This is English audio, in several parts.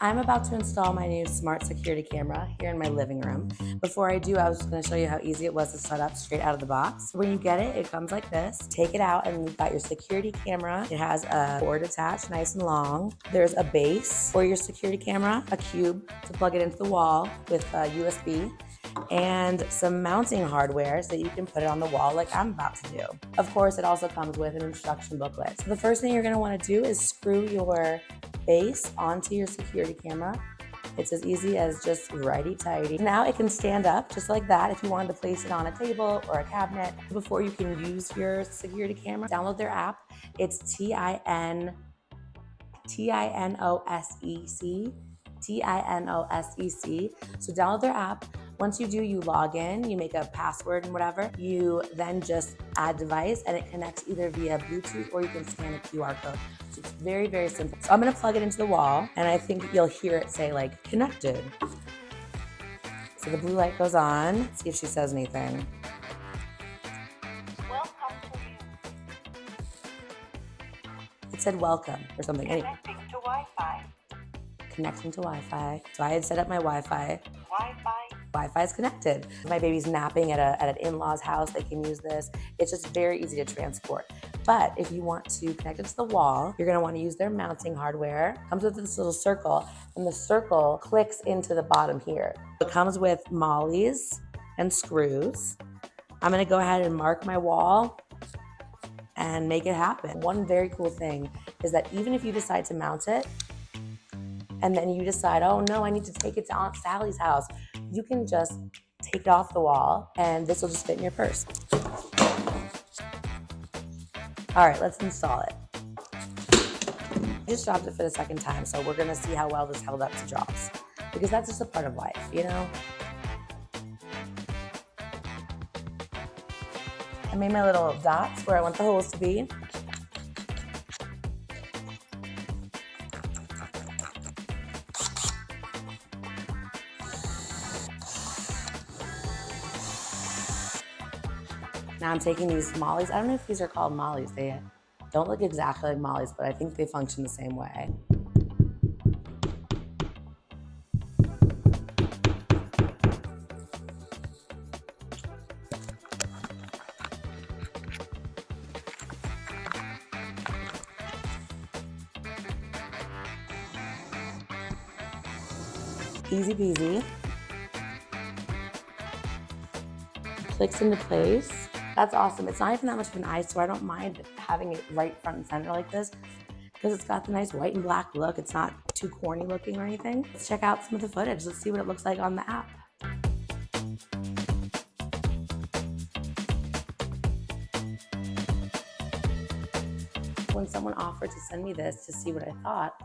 I'm about to install my new smart security camera here in my living room. Before I do, I was just going to show you how easy it was to set up straight out of the box. When you get it, it comes like this. Take it out and you've got your security camera. It has a cord attached, nice and long. There's a base for your security camera, a cube to plug it into the wall with USB, and some mounting hardware so you can put it on the wall like I'm about to do. Of course, it also comes with an instruction booklet. So the first thing you're going to want to do is screw your base onto your security camera. It's as easy as just righty-tighty. Now it can stand up just like that if you wanted to place it on a table or a cabinet. Before you can use your security camera, download their app. It's Tinosec. Tinosec. So download their app. Once you do, you log in, you make a password and whatever. You then just add device and it connects either via Bluetooth or you can scan a QR code. So it's very, very simple. So I'm gonna plug it into the wall and I think you'll hear it say like connected. So the blue light goes on. Let's see if she says anything. Welcome to you. It said welcome or something. Anyway, Connecting to Wi-Fi. connecting to Wi-Fi. So I had set up my Wi-Fi. Wi-Fi. Wi-Fi is connected. If my baby's napping at an in-law's house, they can use this. It's just very easy to transport. But if you want to connect it to the wall, you're gonna want to use their mounting hardware. It comes with this little circle, and the circle clicks into the bottom here. It comes with mollies and screws. I'm gonna go ahead and mark my wall and make it happen. One very cool thing is that even if you decide to mount it, and then you decide, oh no, I need to take it to Aunt Sally's house, you can just take it off the wall and this will just fit in your purse. All right, let's install it. I just dropped it for the second time, so we're gonna see how well this held up to drops, because that's just a part of life, you know? I made my little dots where I want the holes to be. Now I'm taking these mollies. I don't know if these are called mollies. They don't look exactly like mollies, but I think they function the same way. Easy peasy. Clicks into place. That's awesome. It's not even that much of an eyesore. I don't mind having it right front and center like this because it's got the nice white and black look. It's not too corny looking or anything. Let's check out some of the footage. Let's see what it looks like on the app. When someone offered to send me this to see what I thought,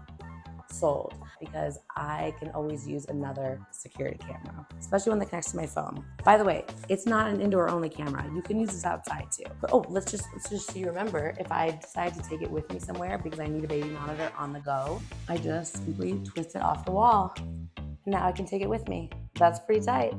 sold, because I can always use another security camera, especially one that connects to my phone. By the way, it's not an indoor only camera. You can use this outside too. But let's just so you remember, if I decide to take it with me somewhere because I need a baby monitor on the go, I just simply twist it off the wall. And now I can take it with me. That's pretty tight.